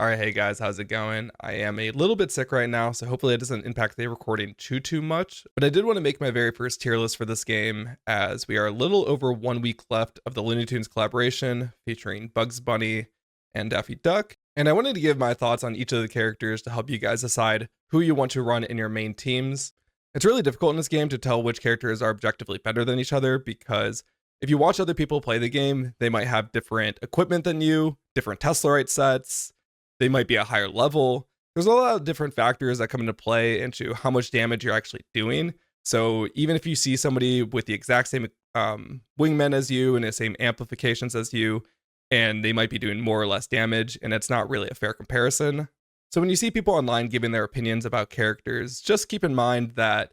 All right, hey guys, how's it going? I am a little bit sick right now, so hopefully it doesn't impact the recording too much. But I did want to make my very first tier list for this game, as we are a little over 1 week left of the Looney Tunes collaboration featuring Bugs Bunny and Daffy Duck. And I wanted to give my thoughts on each of the characters to help you guys decide who you want to run in your main teams. It's really difficult in this game to tell which characters are objectively better than each other, because if you watch other people play the game, they might have different equipment than you, different Teslarite sets. They might be a higher level. There's a lot of different factors that come into play into how much damage you're actually doing. So even if you see somebody with the exact same wingmen as you and the same amplifications as you, and they might be doing more or less damage, and it's not really a fair comparison. So when you see people online giving their opinions about characters, just keep in mind that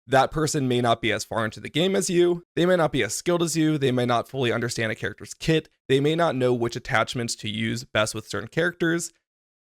that person may not be as far into the game as you, they may not be as skilled as you, they may not fully understand a character's kit, they may not know which attachments to use best with certain characters.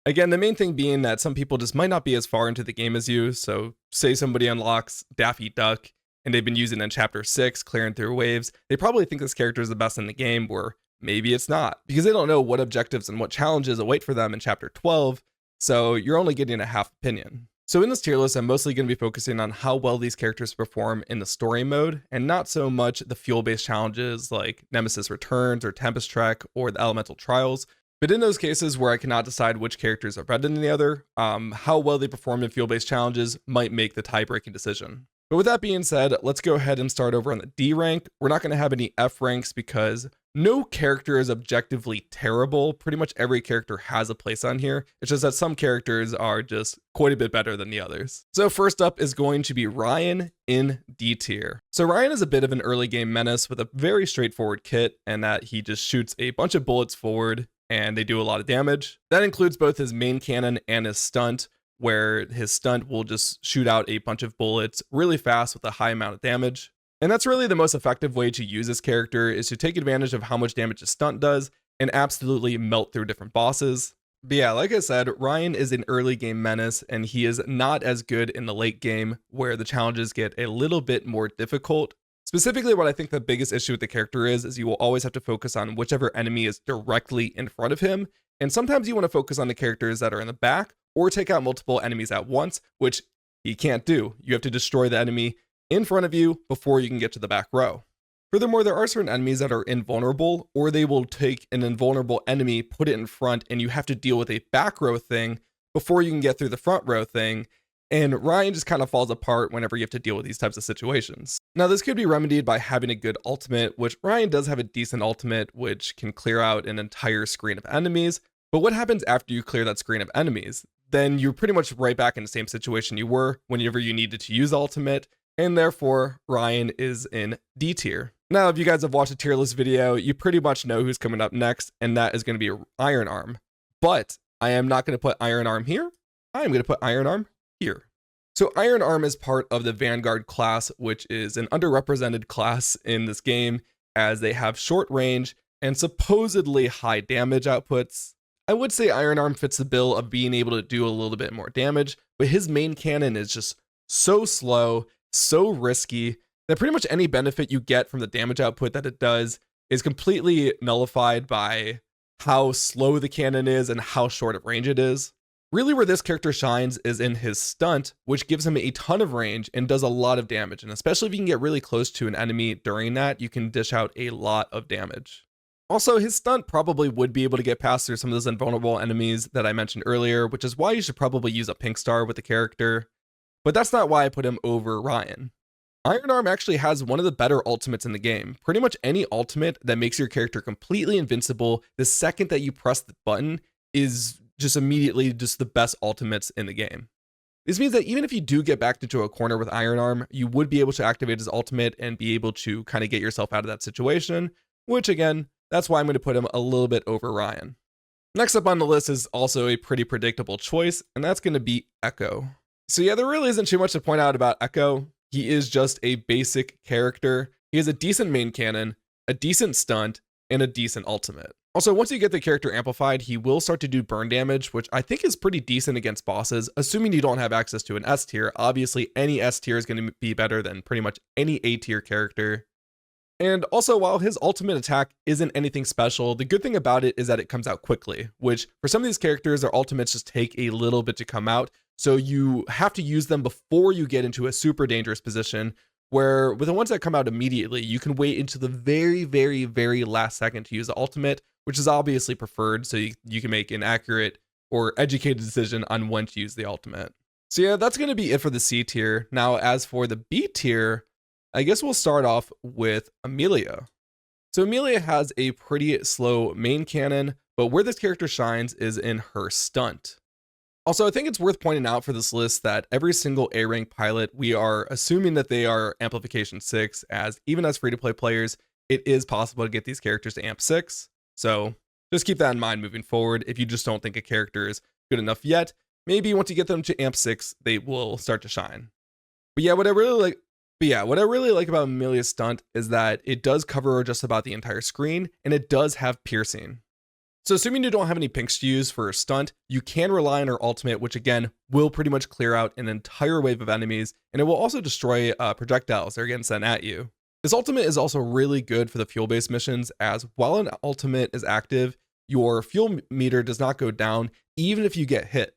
Again, the main thing being that some people just might not be as far into the game as you. So say somebody unlocks Daffy Duck and they've been using it in chapter 6, clearing through waves. They probably think this character is the best in the game, where maybe it's not, because they don't know what objectives and what challenges await for them in chapter 12. So you're only getting a half opinion. So in this tier list, I'm mostly going to be focusing on how well these characters perform in the story mode, and not so much the fuel-based challenges like Nemesis Returns or Tempest Trek or the Elemental Trials. But in those cases where I cannot decide which characters are better than the other, how well they perform in fuel-based challenges might make the tie-breaking decision. But with that being said, let's go ahead and start over on the D rank. We're not going to have any F ranks because no character is objectively terrible. Pretty much every character has a place on here. It's just that some characters are just quite a bit better than the others. So first up is going to be Ryan in D tier. So Ryan is a bit of an early game menace with a very straightforward kit, and that he just shoots a bunch of bullets forward and they do a lot of damage. That includes both his main cannon and his stunt, where his stunt will just shoot out a bunch of bullets really fast with a high amount of damage. And that's really the most effective way to use this character, is to take advantage of how much damage his stunt does and absolutely melt through different bosses. But yeah, like I said, Ryan is an early game menace, and he is not as good in the late game, where the challenges get a little bit more difficult. Specifically, what I think the biggest issue with the character is you will always have to focus on whichever enemy is directly in front of him. And sometimes you want to focus on the characters that are in the back, or take out multiple enemies at once, which he can't do. You have to destroy the enemy in front of you before you can get to the back row. Furthermore, there are certain enemies that are invulnerable, or they will take an invulnerable enemy, put it in front, and you have to deal with a back row thing before you can get through the front row thing. And Ryan just kind of falls apart whenever you have to deal with these types of situations. Now, this could be remedied by having a good ultimate, which Ryan does have a decent ultimate, which can clear out an entire screen of enemies. But what happens after you clear that screen of enemies? Then you're pretty much right back in the same situation you were whenever you needed to use the ultimate, and therefore Ryan is in D tier. Now, if you guys have watched a tier list video, you pretty much know who's coming up next, and that is going to be Iron Arm. But I am not going to put Iron Arm here. I'm going to put Iron Arm here. So Iron Arm is part of the Vanguard class, which is an underrepresented class in this game, as they have short range and supposedly high damage outputs. I would say Iron Arm fits the bill of being able to do a little bit more damage, but his main cannon is just so slow, so risky, that pretty much any benefit you get from the damage output that it does is completely nullified by how slow the cannon is and how short of range it is. Really, where this character shines is in his stunt, which gives him a ton of range and does a lot of damage. And especially if you can get really close to an enemy during that, you can dish out a lot of damage. Also, his stunt probably would be able to get past through some of those invulnerable enemies that I mentioned earlier, which is why you should probably use a pink star with the character. But that's not why I put him over Ryan. Iron Arm actually has one of the better ultimates in the game. Pretty much any ultimate that makes your character completely invincible the second that you press the button is just immediately just the best ultimates in the game. This means that even if you do get backed into a corner with Iron Arm, you would be able to activate his ultimate and be able to kind of get yourself out of that situation, which again, that's why I'm going to put him a little bit over Ryan. Next up on the list is also a pretty predictable choice, and that's going to be Echo. So yeah, there really isn't too much to point out about Echo. He is just a basic character. He has a decent main cannon, a decent stunt, and a decent ultimate. Also, once you get the character amplified, he will start to do burn damage, which I think is pretty decent against bosses, assuming you don't have access to an S tier. Obviously, any S tier is going to be better than pretty much any A tier character. And also, while his ultimate attack isn't anything special, the good thing about it is that it comes out quickly, which for some of these characters, their ultimates just take a little bit to come out. So you have to use them before you get into a super dangerous position, where with the ones that come out immediately, you can wait into the very, very, very last second to use the ultimate, which is obviously preferred, so you can make an accurate or educated decision on when to use the ultimate. So yeah, that's going to be it for the C tier. Now, as for the B tier, I guess we'll start off with Amelia. So Amelia has a pretty slow main cannon, but where this character shines is in her stunt. Also, I think it's worth pointing out for this list that every single A rank pilot, we are assuming that they are amplification 6, as even as free-to-play players, it is possible to get these characters to amp 6. So just keep that in mind moving forward. If you just don't think a character is good enough yet, maybe once you get them to amp 6, they will start to shine. But yeah, what I really like about Amelia's stunt is that it does cover just about the entire screen, and it does have piercing. So assuming you don't have any pinks to use for a stunt, you can rely on her ultimate, which again will pretty much clear out an entire wave of enemies, and it will also destroy projectiles that are getting sent at you. This ultimate is also really good for the fuel-based missions, as while an ultimate is active, your fuel meter does not go down even if you get hit.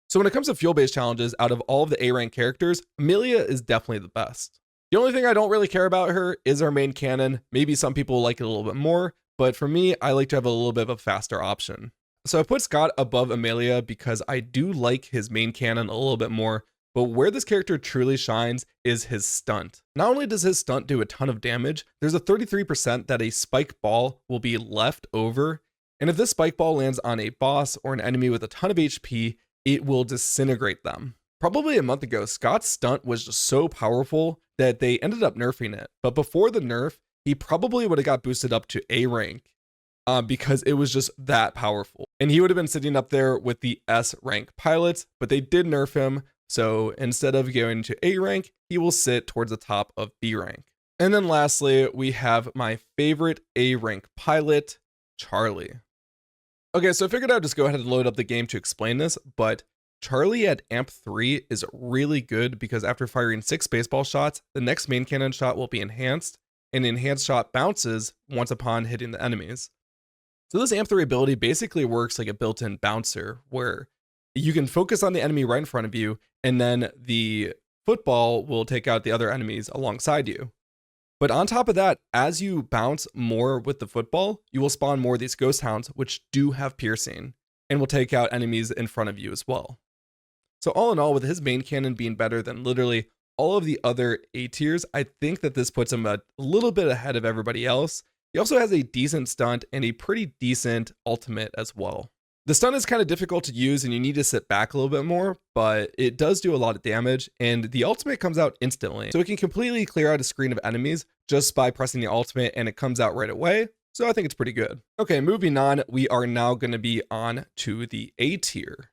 So when it comes to fuel-based challenges, out of all of the A rank characters, Amelia is definitely the best. The only thing I don't really care about her is her main cannon. Maybe some people like it a little bit more, but for me, I like to have a little bit of a faster option. So I put Scott above Amelia because I do like his main cannon a little bit more, but where this character truly shines is his stunt. Not only does his stunt do a ton of damage, there's a 33% that a spike ball will be left over, and if this spike ball lands on a boss or an enemy with a ton of HP, it will disintegrate them. Probably a month ago, Scott's stunt was just so powerful that they ended up nerfing it, but before the nerf, he probably would have got boosted up to A rank because it was just that powerful. And he would have been sitting up there with the S rank pilots, but they did nerf him. So instead of going to A rank, he will sit towards the top of B rank. And then lastly, we have my favorite A rank pilot, Charlie. Okay, so I figured I'd just go ahead and load up the game to explain this, but Charlie at amp 3 is really good because after firing 6 baseball shots, the next main cannon shot will be enhanced, and the enhanced shot bounces once upon hitting the enemies. So this amp 3 ability basically works like a built-in bouncer, where you can focus on the enemy right in front of you, and then the football will take out the other enemies alongside you. But on top of that, as you bounce more with the football, you will spawn more of these ghost hounds, which do have piercing, and will take out enemies in front of you as well. So all in all, with his main cannon being better than literally all of the other A tiers, I think that this puts him a little bit ahead of everybody else. He also has a decent stunt and a pretty decent ultimate as well. The stun is kind of difficult to use and you need to sit back a little bit more, but it does do a lot of damage, and the ultimate comes out instantly. So it can completely clear out a screen of enemies just by pressing the ultimate, and it comes out right away. So I think it's pretty good. Okay, moving on, we are now going to be on to the A tier,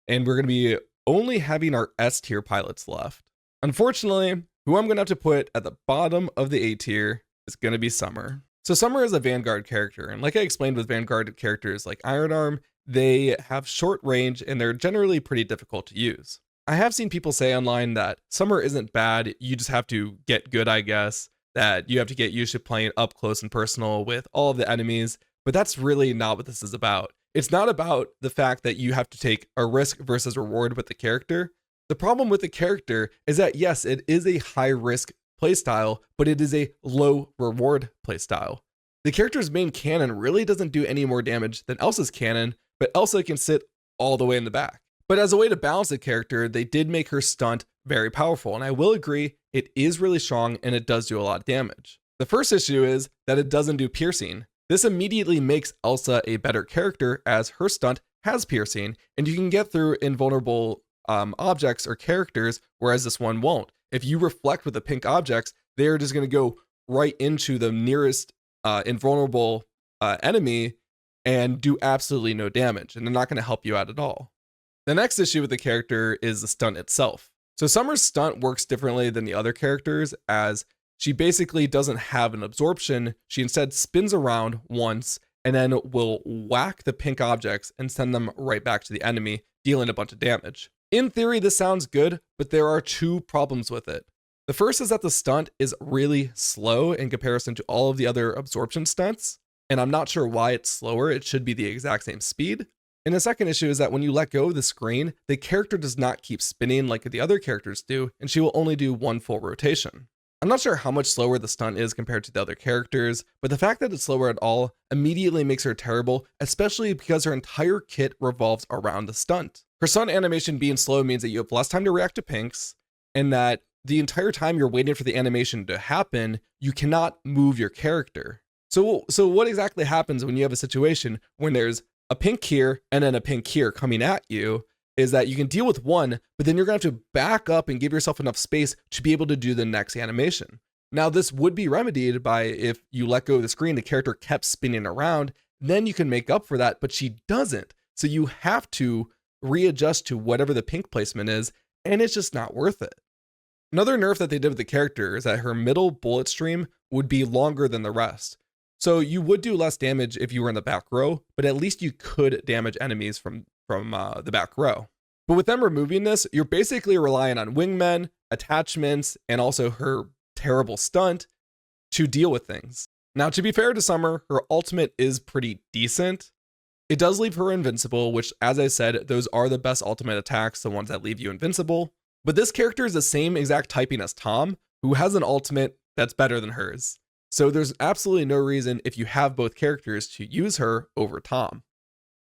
and we're going to be only having our S tier pilots left. Unfortunately, who I'm going to have to put at the bottom of the A tier is going to be Summer. So Summer is a Vanguard character, and like I explained with Vanguard characters like Iron Arm, they have short range and they're generally pretty difficult to use. I have seen people say online that Summer isn't bad, you just have to get good, I guess, that you have to get used to playing up close and personal with all of the enemies, but that's really not what this is about. It's not about the fact that you have to take a risk versus reward with the character. The problem with the character is that yes, it is a high risk playstyle, but it is a low reward playstyle. The character's main cannon really doesn't do any more damage than Elsa's cannon, but Elsa can sit all the way in the back. But as a way to balance the character, they did make her stunt very powerful, and I will agree, it is really strong and it does do a lot of damage. The first issue is that it doesn't do piercing. This immediately makes Elsa a better character as her stunt has piercing, and you can get through invulnerable objects or characters, whereas this one won't. If you reflect with the pink objects, they're just going to go right into the nearest invulnerable enemy and do absolutely no damage, and they're not going to help you out at all. The next issue with the character is the stunt itself. So Summer's stunt works differently than the other characters, as she basically doesn't have an absorption. She instead spins around once and then will whack the pink objects and send them right back to the enemy, dealing a bunch of damage. In theory, this sounds good, but there are 2 problems with it. The first is that the stunt is really slow in comparison to all of the other absorption stunts, and I'm not sure why it's slower. It should be the exact same speed. And the second issue is that when you let go of the screen, the character does not keep spinning like the other characters do, and she will only do one full rotation. I'm not sure how much slower the stunt is compared to the other characters, but the fact that it's slower at all immediately makes her terrible, especially because her entire kit revolves around the stunt. Her stunt animation being slow means that you have less time to react to pinks, and that the entire time you're waiting for the animation to happen, you cannot move your character. So what exactly happens when you have a situation when there's a pink here and then a pink here coming at you is that you can deal with one, but then you're going to have to back up and give yourself enough space to be able to do the next animation. Now, this would be remedied by if you let go of the screen, the character kept spinning around, then you can make up for that, but she doesn't. So you have to readjust to whatever the pink placement is, and it's just not worth it. Another nerf that they did with the character is that her middle bullet stream would be longer than the rest. So you would do less damage if you were in the back row, but at least you could damage enemies from the back row. But with them removing this, you're basically relying on wingmen, attachments, and also her terrible stunt to deal with things. Now, to be fair to Summer, her ultimate is pretty decent. It does leave her invincible, which, as I said, those are the best ultimate attacks, the ones that leave you invincible. But this character is the same exact typing as Tom, who has an ultimate that's better than hers. So there's absolutely no reason, if you have both characters, to use her over Tom.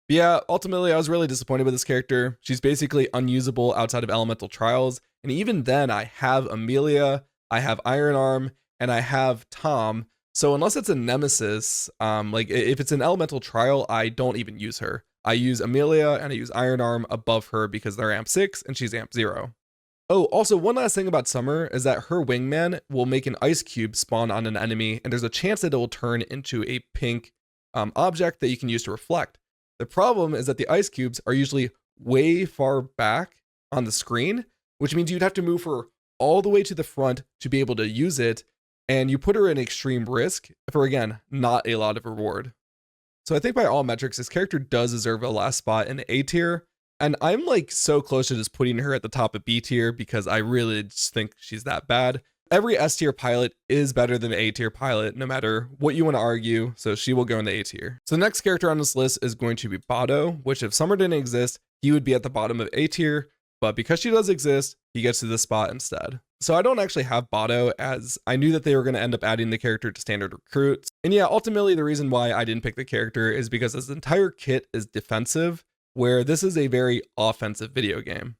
But yeah, ultimately I was really disappointed with this character. She's basically unusable outside of Elemental Trials, and even then I have Amelia, I have Iron Arm, and I have Tom. So unless it's a nemesis, like if it's an Elemental Trial, I don't even use her. I use Amelia and I use Iron Arm above her because they're amp 6 and she's amp 0. Oh, also one last thing about Summer is that her wingman will make an ice cube spawn on an enemy, and there's a chance that it will turn into a pink object that you can use to reflect. The problem is that the ice cubes are usually way far back on the screen, which means you'd have to move her all the way to the front to be able to use it, and you put her in extreme risk for, again, not a lot of reward. So I think by all metrics, this character does deserve a last spot in the A tier. And I'm like so close to just putting her at the top of B tier because I really just think she's that bad. Every S tier pilot is better than an A tier pilot, no matter what you want to argue. So she will go in the A tier. So the next character on this list is going to be Bado, which if Summer didn't exist, he would be at the bottom of A tier. But because she does exist, he gets to this spot instead. So I don't actually have Bado, as I knew that they were going to end up adding the character to standard recruits. And yeah, ultimately the reason why I didn't pick the character is because his entire kit is defensive, where this is a very offensive video game.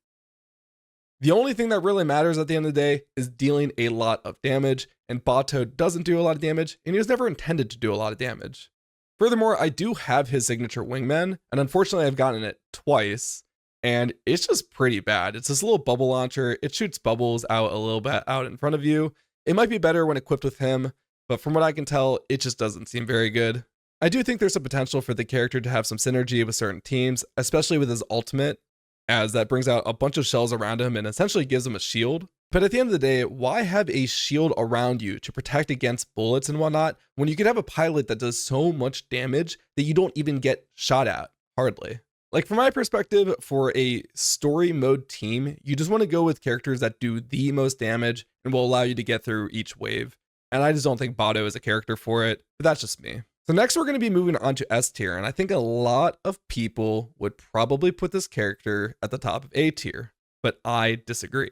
The only thing that really matters at the end of the day is dealing a lot of damage, and Bato doesn't do a lot of damage, and he was never intended to do a lot of damage. Furthermore, I do have his signature wingman, and unfortunately I've gotten it twice, and it's just pretty bad. It's this little bubble launcher. It shoots bubbles out a little bit out in front of you. It might be better when equipped with him, but from what I can tell, it just doesn't seem very good. I do think there's a potential for the character to have some synergy with certain teams, especially with his ultimate, as that brings out a bunch of shells around him and essentially gives him a shield. But at the end of the day, why have a shield around you to protect against bullets and whatnot when you could have a pilot that does so much damage that you don't even get shot at, hardly? Like, from my perspective, for a story mode team, you just want to go with characters that do the most damage and will allow you to get through each wave. And I just don't think Bado is a character for it, but that's just me. So next we're going to be moving on to S tier, and I think a lot of people would probably put this character at the top of A tier, but I disagree.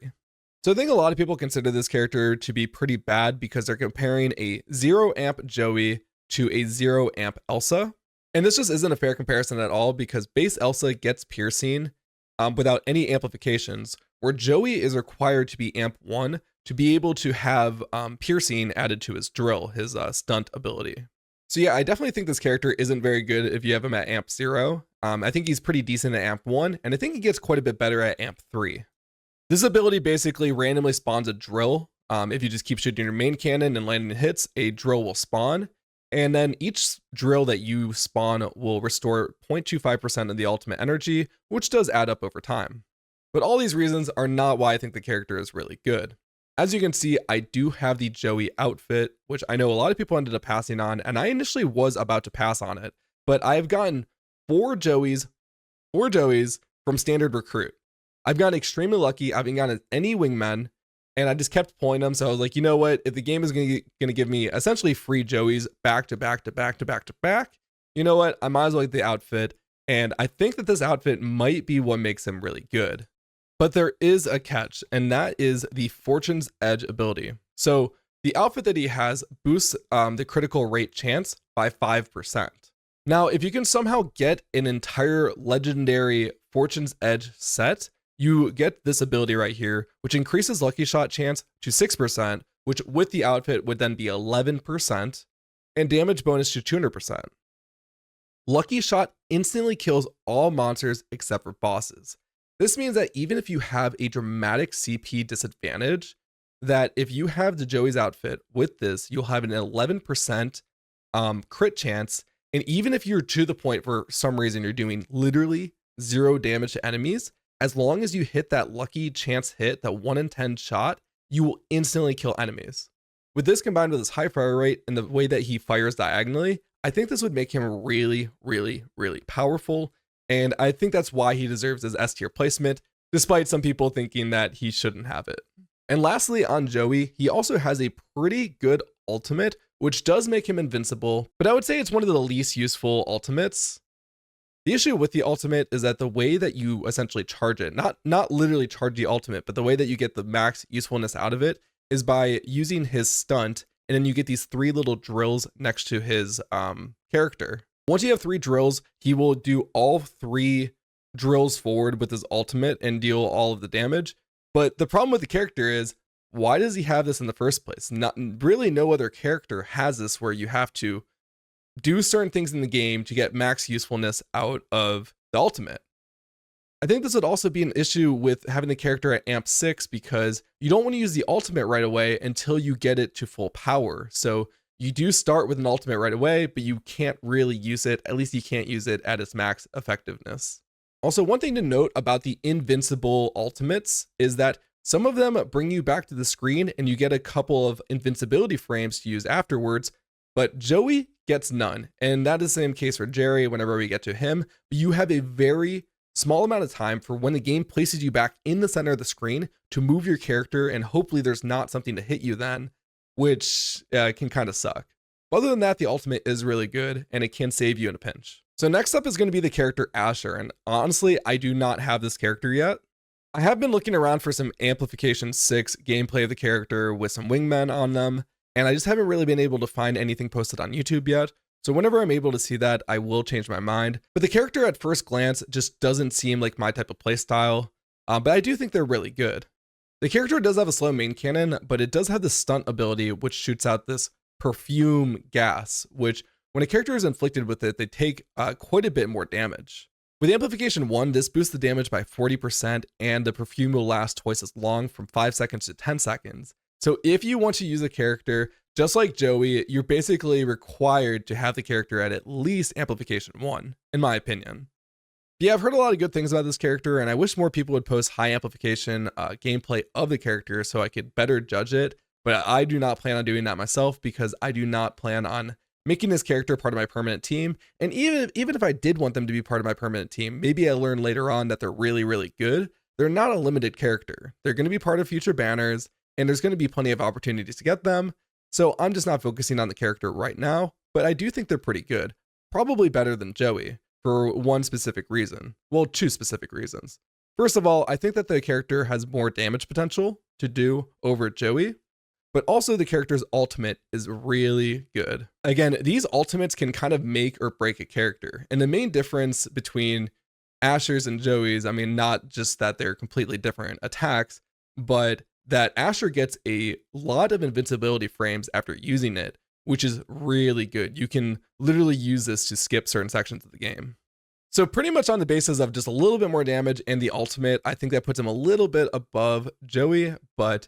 So I think a lot of people consider this character to be pretty bad because they're comparing a 0 amp Joey to a 0 amp Elsa. And this just isn't a fair comparison at all because base Elsa gets piercing without any amplifications, where Joey is required to be amp 1 to be able to have piercing added to his drill, his stunt ability. So yeah, I definitely think this character isn't very good if you have him at amp 0. I think he's pretty decent at amp 1, and I think he gets quite a bit better at amp 3. This ability basically randomly spawns a drill. If you just keep shooting your main cannon and landing hits, a drill will spawn. And then each drill that you spawn will restore 0.25% of the ultimate energy, which does add up over time. But all these reasons are not why I think the character is really good. As you can see, I do have the Joey outfit, which I know a lot of people ended up passing on, and I initially was about to pass on it, but I've gotten four Joeys from standard recruit. I've gotten extremely lucky. I haven't gotten any wingmen, and I just kept pulling them. So I was like, you know what? If the game is going to give me essentially free Joeys back to back to back to back to back, you know what? I might as well get the outfit. And I think that this outfit might be what makes him really good. But there is a catch, and that is the Fortune's Edge ability. So the outfit that he has boosts the critical rate chance by 5%. Now, if you can somehow get an entire legendary Fortune's Edge set, you get this ability right here, which increases lucky shot chance to 6%, which with the outfit would then be 11%, and damage bonus to 200%. Lucky shot instantly kills all monsters except for bosses. This means that even if you have a dramatic CP disadvantage, that if you have the Joey's outfit with this, you'll have an 11% crit chance. And even if you're to the point for some reason you're doing literally 0 damage to enemies, as long as you hit that lucky chance hit, that 1 in 10 shot, you will instantly kill enemies. With this combined with his high fire rate and the way that he fires diagonally, I think this would make him really, really, really powerful. And I think that's why he deserves his S tier placement, despite some people thinking that he shouldn't have it. And lastly, on Joey, he also has a pretty good ultimate, which does make him invincible, but I would say it's one of the least useful ultimates. The issue with the ultimate is that the way that you essentially charge it, not literally charge the ultimate, but the way that you get the max usefulness out of it is by using his stunt, and then you get these 3 little drills next to his character. Once you have 3 drills, he will do all 3 drills forward with his ultimate and deal all of the damage. But the problem with the character is, why does he have this in the first place? Really no other character has this where you have to do certain things in the game to get max usefulness out of the ultimate. I think this would also be an issue with having the character at amp 6 because you don't want to use the ultimate right away until you get it to full power. So you do start with an ultimate right away, but you can't really use it. At least you can't use it at its max effectiveness. Also, one thing to note about the invincible ultimates is that some of them bring you back to the screen and you get a couple of invincibility frames to use afterwards, but Joey gets none. And that is the same case for Jerry whenever we get to him. But you have a very small amount of time for when the game places you back in the center of the screen to move your character, and hopefully there's not something to hit you then, which can kind of suck. Other than that, the ultimate is really good and it can save you in a pinch. So next up is going to be the character Asher, and honestly, I do not have this character yet. I have been looking around for some Amplification 6 gameplay of the character with some wingmen on them, and I just haven't really been able to find anything posted on YouTube yet. So whenever I'm able to see that, I will change my mind. But the character at first glance just doesn't seem like my type of playstyle, but I do think they're really good. The character does have a slow main cannon, but it does have the stunt ability, which shoots out this perfume gas, which when a character is inflicted with it, they take quite a bit more damage. With Amplification 1, this boosts the damage by 40%, and the perfume will last twice as long, from 5 seconds to 10 seconds. So if you want to use a character, just like Joey, you're basically required to have the character at least Amplification 1, in my opinion. Yeah, I've heard a lot of good things about this character, and I wish more people would post high amplification gameplay of the character so I could better judge it, but I do not plan on doing that myself because I do not plan on making this character part of my permanent team. And even if I did want them to be part of my permanent team, maybe I learn later on that they're really, really good. They're not a limited character. They're going to be part of future banners, and there's going to be plenty of opportunities to get them. So I'm just not focusing on the character right now, but I do think they're pretty good. Probably better than Joey for one specific reason. Well, 2 specific reasons. First of all, I think that the character has more damage potential to do over Joey, but also the character's ultimate is really good. Again, these ultimates can kind of make or break a character. And the main difference between Asher's and Joey's, I mean, not just that they're completely different attacks, but that Asher gets a lot of invincibility frames after using it, which is really good. You can literally use this to skip certain sections of the game. So pretty much on the basis of just a little bit more damage and the ultimate, I think that puts him a little bit above Joey, but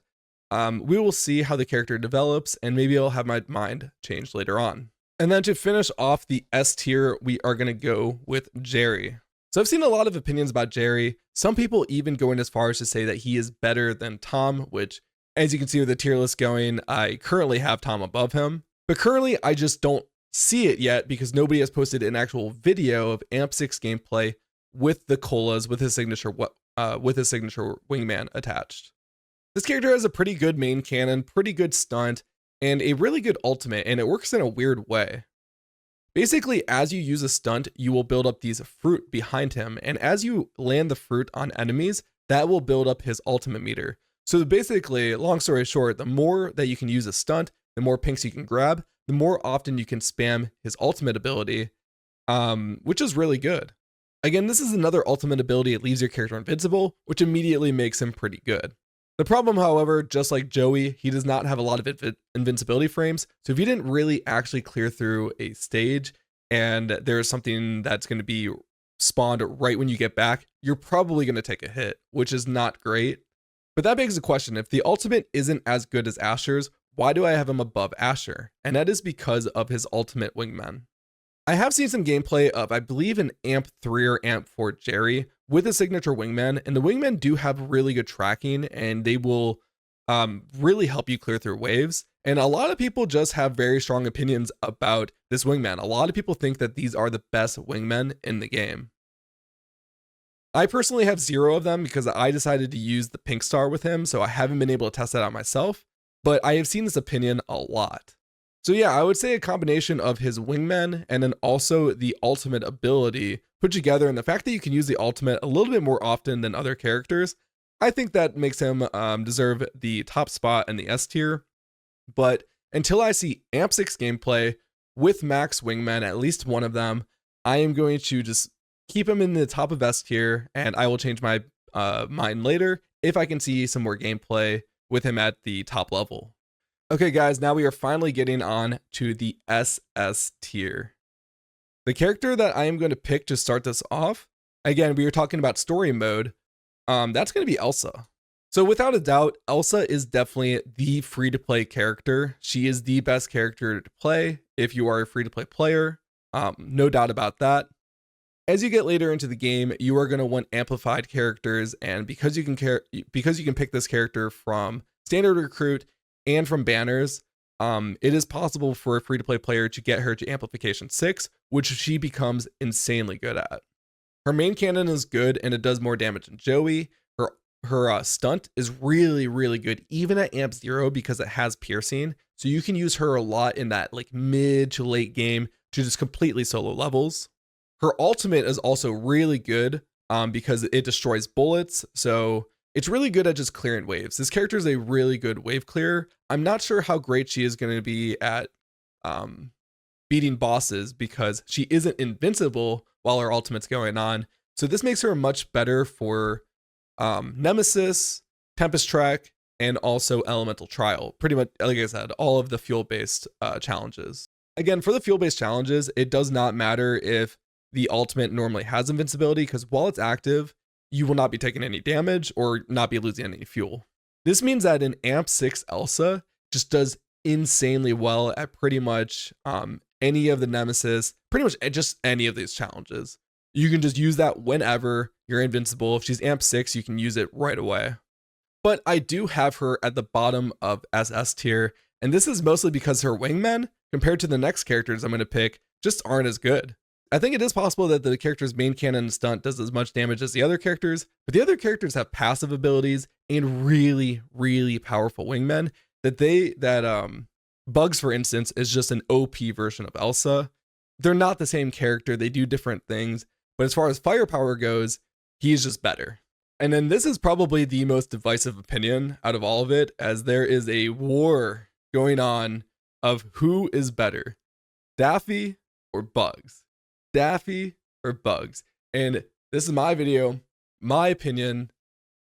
we will see how the character develops, and maybe I'll have my mind changed later on. And then to finish off the S tier, we are going to go with Jerry. So I've seen a lot of opinions about Jerry. Some people even going as far as to say that he is better than Tom, which, as you can see with the tier list going, I currently have Tom above him. But currently, I just don't see it yet because nobody has posted an actual video of Amp 6 gameplay with the colas, with his signature wingman attached. This character has a pretty good main cannon, pretty good stunt, and a really good ultimate, and it works in a weird way. Basically, as you use a stunt, you will build up these fruit behind him, and as you land the fruit on enemies, that will build up his ultimate meter. So basically, long story short, the more that you can use a stunt, the more pinks you can grab, the more often you can spam his ultimate ability, which is really good. Again, this is another ultimate ability. It leaves your character invincible, which immediately makes him pretty good. The problem, however, just like Joey, he does not have a lot of invincibility frames. So if you didn't really actually clear through a stage and there's something that's going to be spawned right when you get back, you're probably going to take a hit, which is not great. But that begs the question, if the ultimate isn't as good as Asher's, why do I have him above Asher? And that is because of his ultimate wingman. I have seen some gameplay of, I believe, an AMP 3 or AMP 4 Jerry with a signature wingman, and the wingmen do have really good tracking, and they will really help you clear through waves. And a lot of people just have very strong opinions about this wingman. A lot of people think that these are the best wingmen in the game. I personally have 0 of them because I decided to use the pink star with him, so I haven't been able to test that out myself, but I have seen this opinion a lot. So yeah, I would say a combination of his wingman and then also the ultimate ability put together, and the fact that you can use the ultimate a little bit more often than other characters, I think that makes him deserve the top spot in the S tier. But until I see AMP 6 gameplay with max wingman, at least one of them, I am going to just keep him in the top of S tier, and I will change my mind later if I can see some more gameplay with him at the top level. Okay guys, now we are finally getting on to the SS tier. The character that I am going to pick to start this off, again, we were talking about story mode, that's going to be Elsa. So without a doubt, Elsa is definitely the free-to-play character. She is the best character to play if you are a free-to-play player, no doubt about that. As you get later into the game, you are going to want amplified characters, and because you can pick this character from standard recruit and from banners, it is possible for a free-to-play player to get her to amplification 6, which she becomes insanely good at. Her main cannon is good and it does more damage than Joey. Her stunt is really, really good, even at amp 0 because it has piercing. So you can use her a lot in that like mid to late game to just completely solo levels. Her ultimate is also really good because it destroys bullets. So it's really good at just clearing waves. This character is a really good wave clearer. I'm not sure how great she is going to be at beating bosses because she isn't invincible while her ultimate's going on. So this makes her much better for Nemesis, Tempest Track, and also Elemental Trial. Pretty much, like I said, all of the fuel-based challenges. Again, for the fuel-based challenges, it does not matter if the ultimate normally has invincibility because while it's active, you will not be taking any damage or not be losing any fuel. This means that an AMP 6 Elsa just does insanely well at pretty much any of the Nemesis, pretty much just any of these challenges. You can just use that whenever you're invincible. If she's AMP 6, you can use it right away. But I do have her at the bottom of SS tier, and this is mostly because her wingmen, compared to the next characters I'm going to pick, just aren't as good. I think it is possible that the character's main cannon and stunt does as much damage as the other characters, but the other characters have passive abilities and really, really powerful wingmen that Bugs, for instance, is just an OP version of Elsa. They're not the same character, they do different things, but as far as firepower goes, he's just better. And then this is probably the most divisive opinion out of all of it, as there is a war going on of who is better, Daffy or Bugs. Daffy or Bugs. And this is my video, my opinion.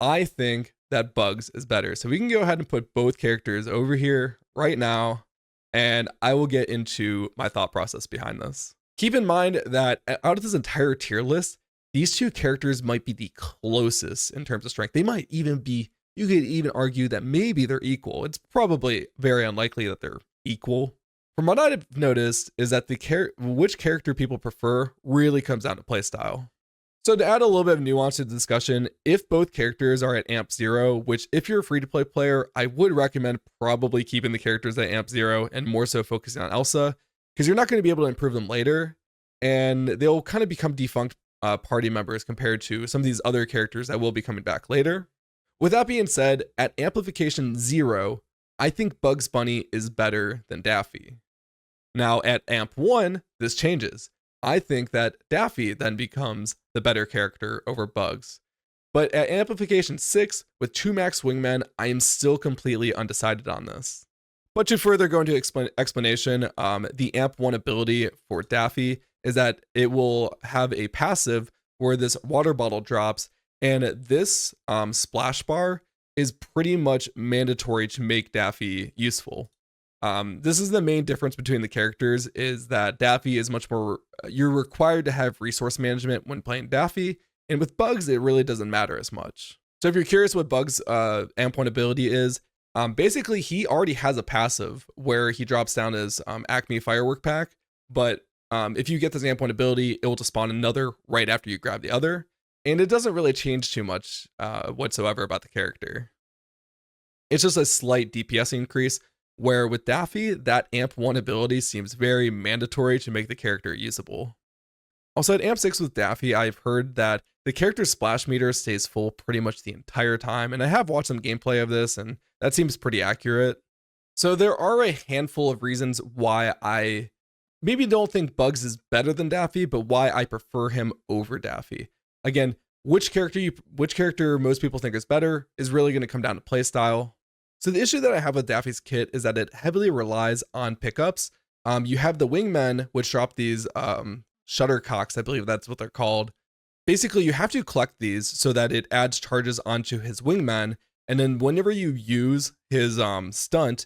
I think that Bugs is better. So we can go ahead and put both characters over here right now, and I will get into my thought process behind this. Keep in mind that out of this entire tier list, these two characters might be the closest in terms of strength. They might even be, you could even argue that maybe they're equal. It's probably very unlikely that they're equal. From what I've noticed is that which character people prefer really comes down to playstyle. So to add a little bit of nuance to the discussion, if both characters are at AMP 0, which if you're a free-to-play player, I would recommend probably keeping the characters at AMP 0 and more so focusing on Elsa, because you're not going to be able to improve them later, and they'll kind of become defunct party members compared to some of these other characters that will be coming back later. With that being said, at amplification 0, I think Bugs Bunny is better than Daffy. Now at amp 1, this changes. I think that Daffy then becomes the better character over Bugs. But at amplification 6, with 2 max wingmen, I am still completely undecided on this. But to further go into explanation, the amp 1 ability for Daffy is that it will have a passive where this water bottle drops, and this splash bar is pretty much mandatory to make Daffy useful. This is the main difference between the characters, is that Daffy is much more, you're required to have resource management when playing Daffy, and with Bugs, it really doesn't matter as much. So if you're curious what Bugs' amp 1 ability is, basically he already has a passive where he drops down his Acme firework pack, but if you get this amp 1 ability, it will just spawn another right after you grab the other, and it doesn't really change too much whatsoever about the character. It's just a slight DPS increase, where with Daffy, that amp 1 ability seems very mandatory to make the character usable. Also at amp 6 with Daffy, I've heard that the character's splash meter stays full pretty much the entire time, and I have watched some gameplay of this, and that seems pretty accurate. So there are a handful of reasons why I maybe don't think Bugs is better than Daffy, but why I prefer him over Daffy. Again, which character most people think is better is really going to come down to playstyle. So the issue that I have with Daffy's kit is that it heavily relies on pickups. You have the wingmen, which drop these shuttercocks, I believe that's what they're called. Basically, you have to collect these so that it adds charges onto his wingman, and then whenever you use his stunt,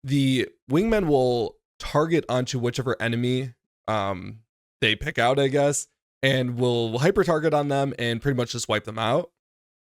the wingman will target onto whichever enemy they pick out, I guess, and will hyper target on them and pretty much just wipe them out.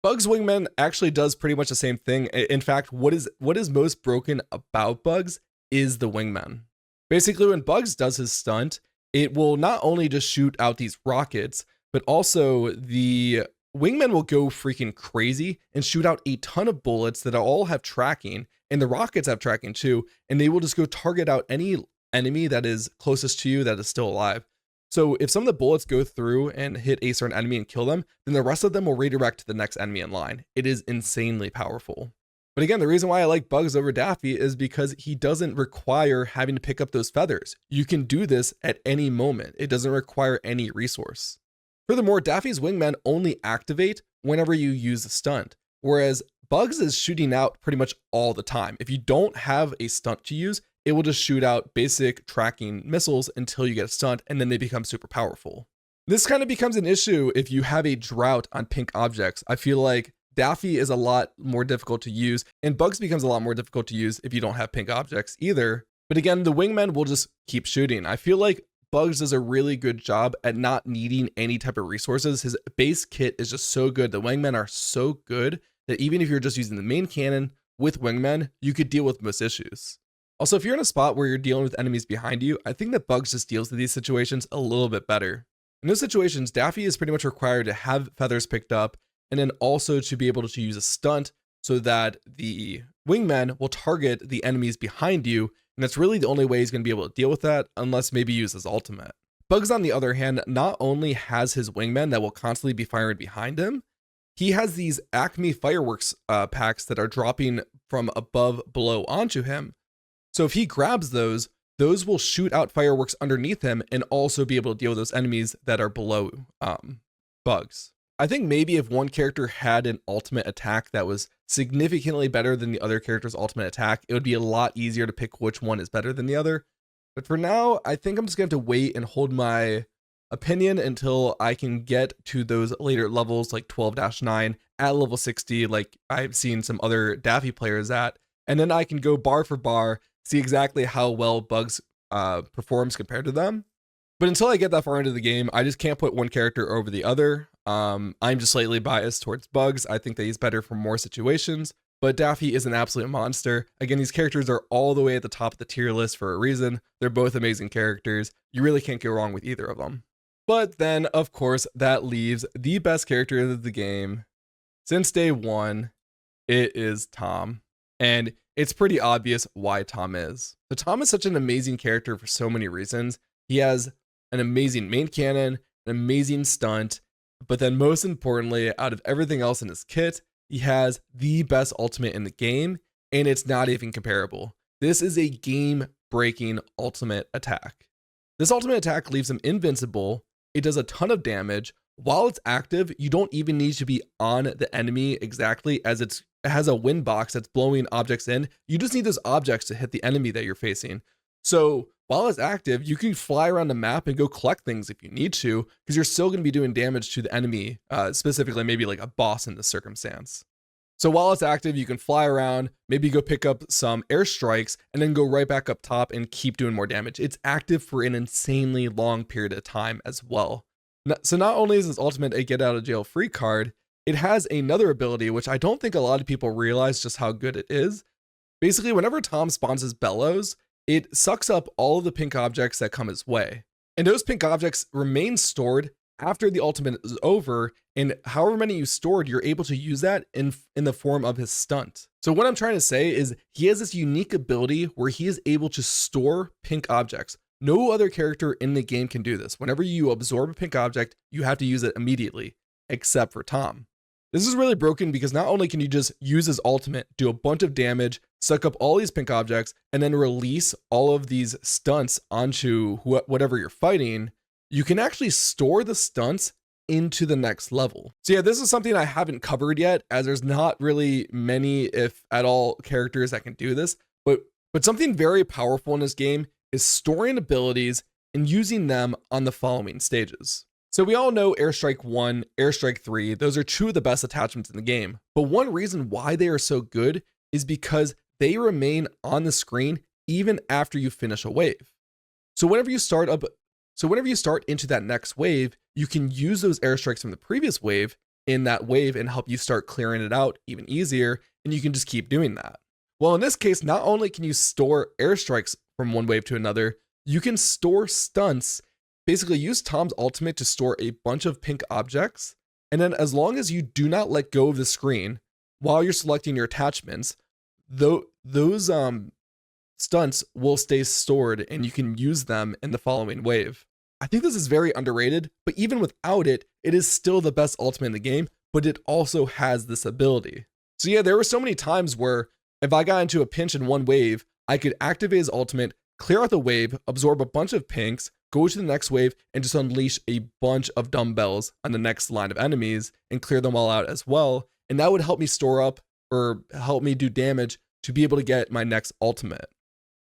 Bugs Wingman actually does pretty much the same thing. In fact, what is most broken about Bugs is the wingman. Basically, when Bugs does his stunt, it will not only just shoot out these rockets, but also the wingman will go freaking crazy and shoot out a ton of bullets that all have tracking, and the rockets have tracking too, and they will just go target out any enemy that is closest to you that is still alive. So if some of the bullets go through and hit a certain enemy and kill them, then the rest of them will redirect to the next enemy in line. It is insanely powerful. But again, the reason why I like Bugs over Daffy is because he doesn't require having to pick up those feathers. You can do this at any moment. It doesn't require any resource. Furthermore, Daffy's wingmen only activate whenever you use a stunt, whereas Bugs is shooting out pretty much all the time. If you don't have a stunt to use, it will just shoot out basic tracking missiles until you get a stunt, and then they become super powerful. This kind of becomes an issue if you have a drought on pink objects. I feel like Daffy is a lot more difficult to use, and Bugs becomes a lot more difficult to use if you don't have pink objects either. But again, the wingmen will just keep shooting. I feel like Bugs does a really good job at not needing any type of resources. His base kit is just so good. The wingmen are so good that even if you're just using the main cannon with wingmen, you could deal with most issues. Also, if you're in a spot where you're dealing with enemies behind you, I think that Bugs just deals with these situations a little bit better. In those situations, Daffy is pretty much required to have feathers picked up, and then also to be able to use a stunt so that the wingman will target the enemies behind you, and that's really the only way he's going to be able to deal with that, unless maybe use his ultimate. Bugs, on the other hand, not only has his wingman that will constantly be firing behind him, he has these Acme fireworks packs that are dropping from below onto him. So if he grabs those will shoot out fireworks underneath him and also be able to deal with those enemies that are below Bugs. I think maybe if one character had an ultimate attack that was significantly better than the other character's ultimate attack, it would be a lot easier to pick which one is better than the other. But for now, I think I'm just going to have to wait and hold my opinion until I can get to those later levels like 12-9 at level 60, like I've seen some other Daffy players at, and then I can go bar for bar, see exactly how well Bugs performs compared to them. But until I get that far into the game, I just can't put one character over the other. I'm just slightly biased towards Bugs. I think that he's better for more situations, but Daffy is an absolute monster. Again, these characters are all the way at the top of the tier list for a reason. They're both amazing characters. You really can't go wrong with either of them. But then, of course, that leaves the best character of the game since day one. It is Tom. And it's pretty obvious why Tom is. So Tom is such an amazing character for so many reasons. He has an amazing main cannon, an amazing stunt, but then most importantly, out of everything else in his kit, he has the best ultimate in the game, and it's not even comparable. This is a game-breaking ultimate attack. This ultimate attack leaves him invincible. It does a ton of damage. While it's active, you don't even need to be on the enemy exactly, as it has a wind box that's blowing objects in. You just need those objects to hit the enemy that you're facing. So while it's active, you can fly around the map and go collect things if you need to, because you're still going to be doing damage to the enemy, specifically maybe like a boss in this circumstance. So while it's active, you can fly around, maybe go pick up some airstrikes, and then go right back up top and keep doing more damage. It's active for an insanely long period of time as well. So not only is this ultimate a get out of jail free card, it has another ability, which I don't think a lot of people realize just how good it is. Basically, whenever Tom spawns his bellows, it sucks up all of the pink objects that come his way. And those pink objects remain stored after the ultimate is over, and however many you stored, you're able to use that in the form of his stunt. So what I'm trying to say is he has this unique ability where he is able to store pink objects. No other character in the game can do this. Whenever you absorb a pink object, you have to use it immediately, except for Tom. This is really broken because not only can you just use his ultimate, do a bunch of damage, suck up all these pink objects, and then release all of these stunts onto whatever you're fighting, you can actually store the stunts into the next level. So yeah, this is something I haven't covered yet, as there's not really many, if at all, characters that can do this, but something very powerful in this game is storing abilities and using them on the following stages. So we all know Airstrike 1, Airstrike 3, those are two of the best attachments in the game. But one reason why they are so good is because they remain on the screen even after you finish a wave. So whenever you start into that next wave, you can use those airstrikes from the previous wave in that wave and help you start clearing it out even easier, and you can just keep doing that. Well, in this case, not only can you store airstrikes from one wave to another, you can store stunts. Basically use Tom's ultimate to store a bunch of pink objects, and then as long as you do not let go of the screen while you're selecting your attachments, those stunts will stay stored and you can use them in the following wave. I think this is very underrated, but even without it, it is still the best ultimate in the game, but it also has this ability. So yeah, there were so many times where if I got into a pinch in one wave, I could activate his ultimate, clear out the wave, absorb a bunch of pinks, go to the next wave, and just unleash a bunch of dumbbells on the next line of enemies and clear them all out as well. And that would help me store up or help me do damage to be able to get my next ultimate.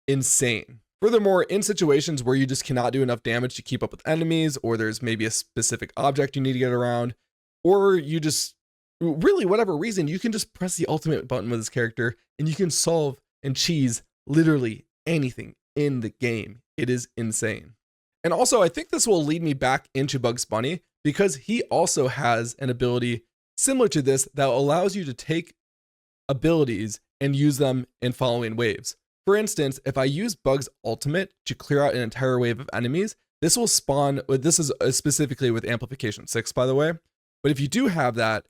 Insane. Furthermore, in situations where you just cannot do enough damage to keep up with enemies, or there's maybe a specific object you need to get around, or you just, really whatever reason, you can just press the ultimate button with this character and you can solve and cheese literally anything in the game. It is insane. And also, I think this will lead me back into Bugs Bunny, because he also has an ability similar to this that allows you to take abilities and use them in following waves. For instance, if I use Bug's ultimate to clear out an entire wave of enemies, this will spawn, this is specifically with Amplification 6, by the way, but if you do have that,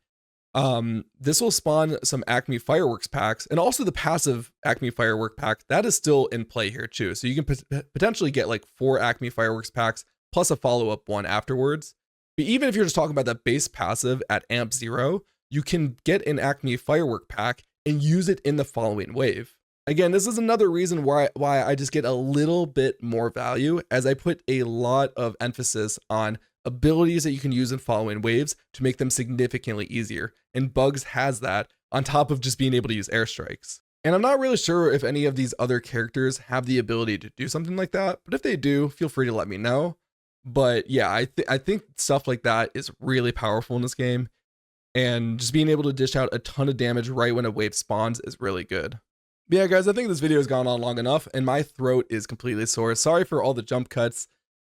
this will spawn some Acme Fireworks packs, and also the passive Acme Firework pack, that is still in play here too. So you can potentially get like 4 Acme Fireworks packs, plus a follow-up one afterwards. But even if you're just talking about that base passive at Amp 0, you can get an Acme Firework pack and use it in the following wave. Again, this is another reason why I just get a little bit more value, as I put a lot of emphasis on abilities that you can use in following waves to make them significantly easier. And Bugs has that on top of just being able to use airstrikes. And I'm not really sure if any of these other characters have the ability to do something like that, but if they do, feel free to let me know. But yeah, I think stuff like that is really powerful in this game. And just being able to dish out a ton of damage right when a wave spawns is really good. But yeah, guys, I think this video has gone on long enough and my throat is completely sore. Sorry for all the jump cuts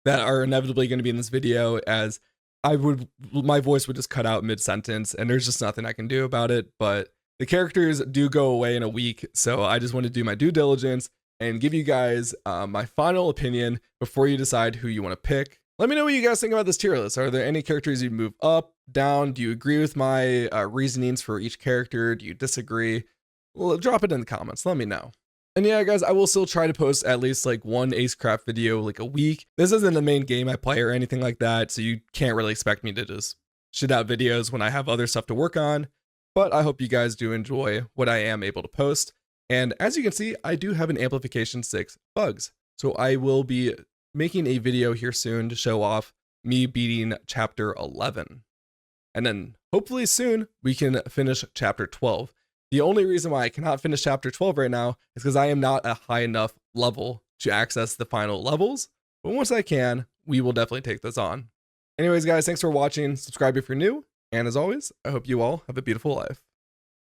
that are inevitably going to be in this video, as my voice would just cut out mid-sentence and there's just nothing I can do about it. But the characters do go away in a week, so I just want to do my due diligence and give you guys my final opinion before you decide who you want to pick. Let me know what you guys think about this tier list. Are there any characters you'd move up, down? Do you agree with my reasonings for each character? Do you disagree? Well, drop it in the comments. Let me know. And yeah, guys, I will still try to post at least like one ACECRAFT video like a week. This isn't the main game I play or anything like that, so you can't really expect me to just shit out videos when I have other stuff to work on. but I hope you guys do enjoy what I am able to post. And as you can see, I do have an Amplification 6 bugs. So I will be making a video here soon to show off me beating chapter 11. And then hopefully soon we can finish chapter 12. The only reason why I cannot finish chapter 12 right now is because I am not a high enough level to access the final levels. But once I can, we will definitely take this on. Anyways, guys, thanks for watching. Subscribe if you're new. And as always, I hope you all have a beautiful life.